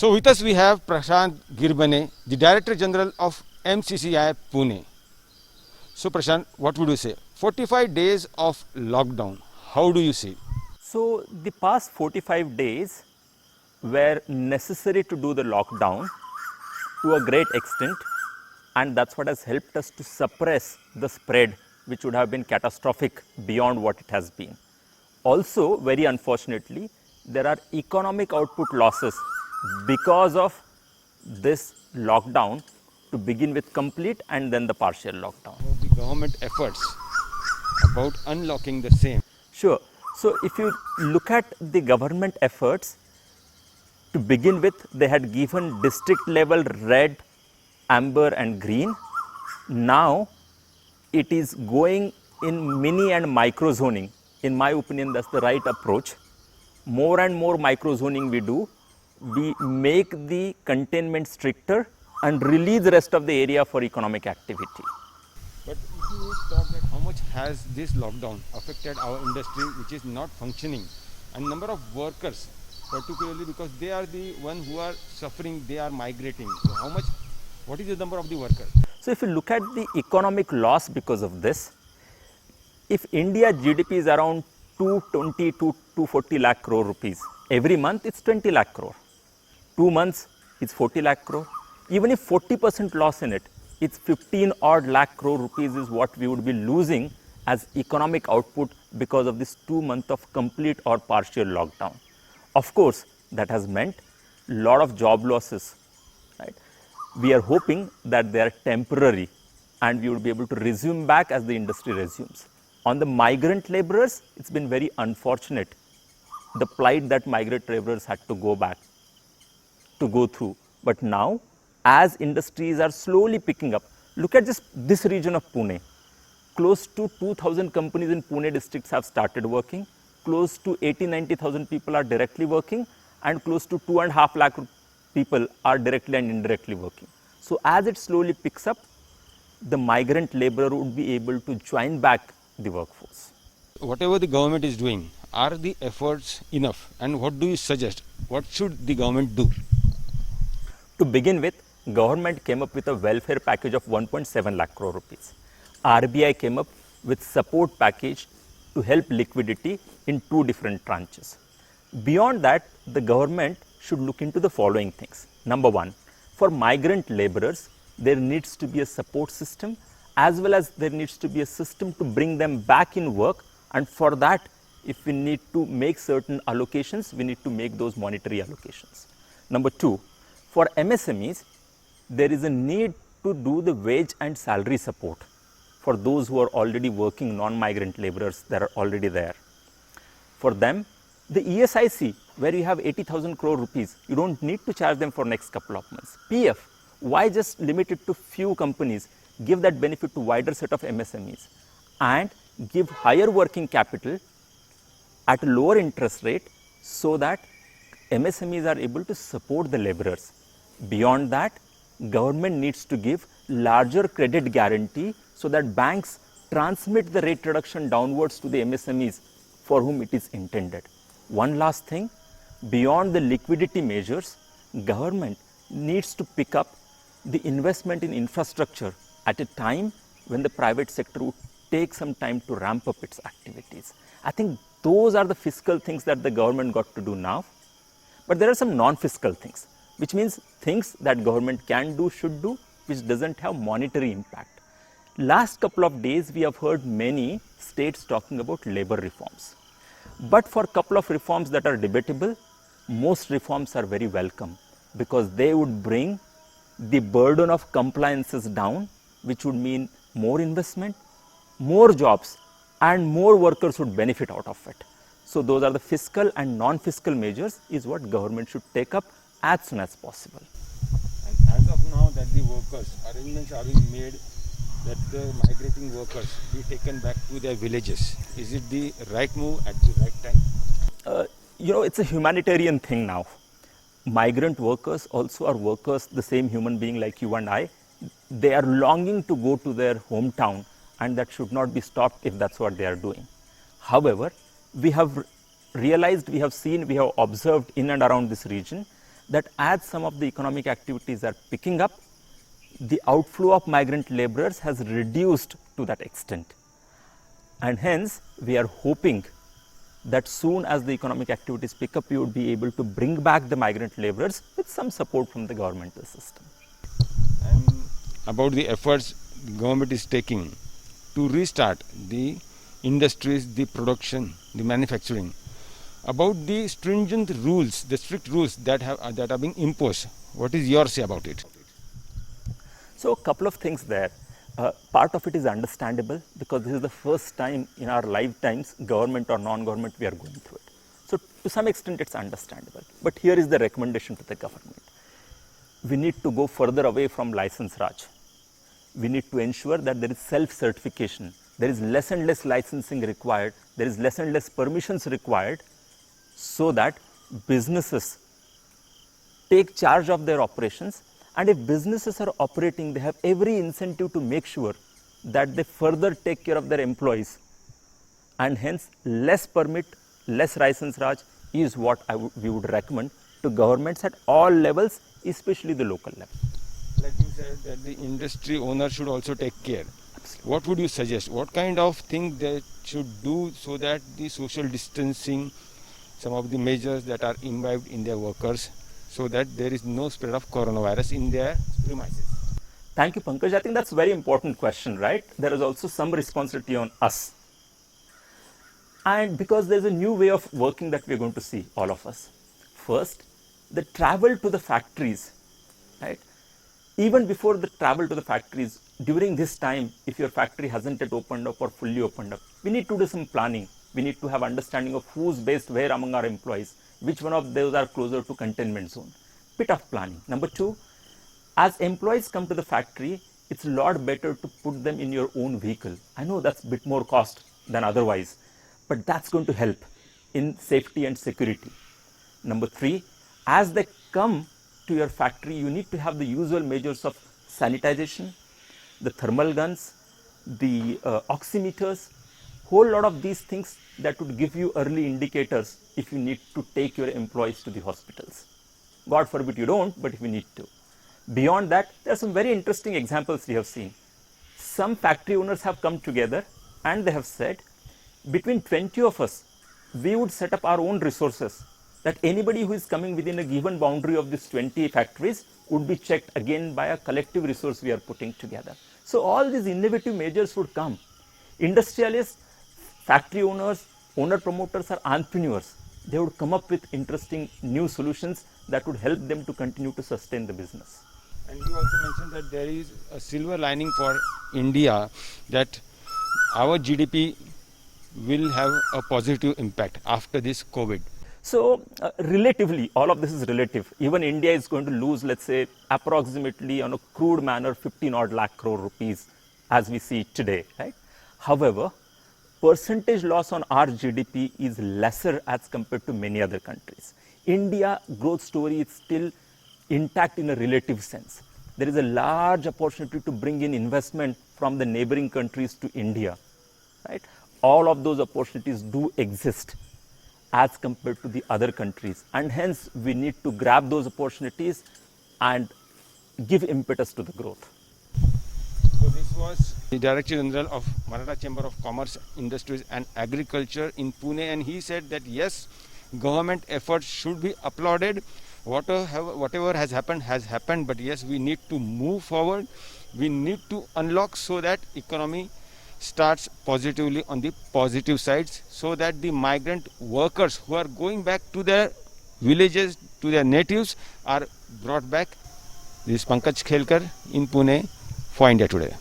So with us we have Prashant Girbane, the Director General of MCCI Pune. So Prashant, what would you say? 45 days of lockdown, how do you see? So the past 45 days were necessary to do the lockdown to a great extent, and that's what has helped us to suppress the spread, which would have been catastrophic beyond what it has been. Also, very unfortunately, there are economic output losses because of this lockdown, to begin with complete and then the partial lockdown. The government efforts about unlocking the same. Sure. So if you look at the government efforts, to begin with, they had given district level red, amber and green. Now it is going in mini and micro zoning. In my opinion, that's the right approach. More and more micro zoning we do, we make the containment stricter and release the rest of the area for economic activity. But if you talk that how much has this lockdown affected our industry which is not functioning, and number of workers, particularly because they are the one who are suffering, they are migrating. So how much, what is the number of the workers? So if you look at the economic loss because of this, if India GDP is around 220 to 240 lakh crore rupees, every month it's 20 lakh crore. 2 months it's 40 lakh crore. Even if 40% loss in it, it's 15 odd lakh crore rupees is what we would be losing as economic output because of this 2 months of complete or partial lockdown. Of course, that has meant a lot of job losses, right? We are hoping that they are temporary and we would be able to resume back as the industry resumes. On the migrant laborers, it's been very unfortunate, the plight that migrant laborers had to go through. But now, as industries are slowly picking up, look at just this region of Pune. Close to 2,000 companies in Pune districts have started working. Close to 80-90,000 people are directly working, and close to 2.5 lakh people are directly and indirectly working. So as it slowly picks up, the migrant laborer would be able to join back the workforce. Whatever the government is doing, are the efforts enough? And what do you suggest? What should the government do? To begin with, government came up with a welfare package of 1.7 lakh crore rupees. RBI came up with support package to help liquidity in 2 different tranches. Beyond that, the government should look into the following things. Number 1, for migrant laborers, there needs to be a support system, as well as there needs to be a system to bring them back in work, and for that, if we need to make certain allocations, we need to make those monetary allocations. Number 2, for MSMEs, there is a need to do the wage and salary support for those who are already working, non-migrant laborers that are already there. For them, the ESIC, where you have 80,000 crore rupees, you don't need to charge them for next couple of months. PF, why just limit it to few companies? Give that benefit to wider set of MSMEs and give higher working capital at a lower interest rate so that MSMEs are able to support the laborers. Beyond that, government needs to give larger credit guarantee so that banks transmit the rate reduction downwards to the MSMEs for whom it is intended. One last thing, beyond the liquidity measures, government needs to pick up the investment in infrastructure at a time when the private sector would take some time to ramp up its activities. I think those are the fiscal things that the government got to do now. But there are some non-fiscal things, which means things that government can do, should do, which doesn't have monetary impact. Last couple of days, we have heard many states talking about labor reforms. But for a couple of reforms that are debatable, most reforms are very welcome because they would bring the burden of compliances down, which would mean more investment, more jobs, and more workers would benefit out of it. So those are the fiscal and non-fiscal measures is what government should take up as soon as possible. And as of now that the workers, arrangements are being made that the migrating workers be taken back to their villages. Is it the right move at the right time? It's a humanitarian thing now. Migrant workers also are workers, the same human being like you and I. They are longing to go to their hometown, and that should not be stopped if that's what they are doing. However, we have realized, we have seen, we have observed in and around this region that as some of the economic activities are picking up, the outflow of migrant laborers has reduced to that extent. And hence, we are hoping that soon as the economic activities pick up, we would be able to bring back the migrant laborers with some support from the governmental system. And about the efforts the government is taking to restart the industries, the production, the manufacturing, about the stringent rules, the strict rules that are being imposed, what is your say about it? So, a couple of things there. Part of it is understandable because this is the first time in our lifetimes, government or non-government, we are going through it. So, to some extent, it's understandable. But here is the recommendation to the government. We need to go further away from license Raj. We need to ensure that there is self-certification. There is less and less licensing required. There is less and less permissions required so that businesses take charge of their operations. And if businesses are operating, they have every incentive to make sure that they further take care of their employees. And hence, less permit, less license Raj is what we would recommend to governments at all levels, especially the local level. Like you said, that the industry owner should also take care. Absolutely. What would you suggest? What kind of thing they should do so that the social distancing, some of the measures that are imbibed in their workers, so that there is no spread of coronavirus in their premises? Thank you, Pankaj. I think that's a very important question, right? There is also some responsibility on us. And because there's a new way of working that we're going to see, all of us. First, the travel to the factories, right? Even before the travel to the factories, during this time, if your factory hasn't yet opened up or fully opened up, we need to do some planning. We need to have understanding of who's based where among our employees, which one of those are closer to containment zone. Bit of planning. Number two, as employees come to the factory, it's a lot better to put them in your own vehicle. I know that's a bit more cost than otherwise, but that's going to help in safety and security. Number three, as they come to your factory, you need to have the usual measures of sanitization, the thermal guns, the oximeters, whole lot of these things that would give you early indicators if you need to take your employees to the hospitals. God forbid you don't, but if you need to. Beyond that, there are some very interesting examples we have seen. Some factory owners have come together and they have said, between 20 of us, we would set up our own resources, that anybody who is coming within a given boundary of these 20 factories would be checked again by a collective resource we are putting together. So all these innovative measures would come. Industrialists, factory owners, owner promoters are entrepreneurs. They would come up with interesting new solutions that would help them to continue to sustain the business. And you also mentioned that there is a silver lining for India, that our GDP will have a positive impact after this COVID. So relatively, all of this is relative. Even India is going to lose, let's say, approximately on a crude manner, 15 odd lakh crore rupees as we see today, right? However, percentage loss on our GDP is lesser as compared to many other countries. India growth story is still intact in a relative sense. There is a large opportunity to bring in investment from the neighboring countries to India, right? All of those opportunities do exist as compared to the other countries, and hence we need to grab those opportunities and give impetus to the growth. So this was the Director General of Maratha Chamber of Commerce, Industries and Agriculture in Pune, and he said that yes, government efforts should be applauded. Whatever has happened, but yes, we need to move forward. We need to unlock so that economy starts positively on the positive sides, so that the migrant workers who are going back to their villages, to their natives, are brought back. This is Pankaj Khelkar in Pune for India Today.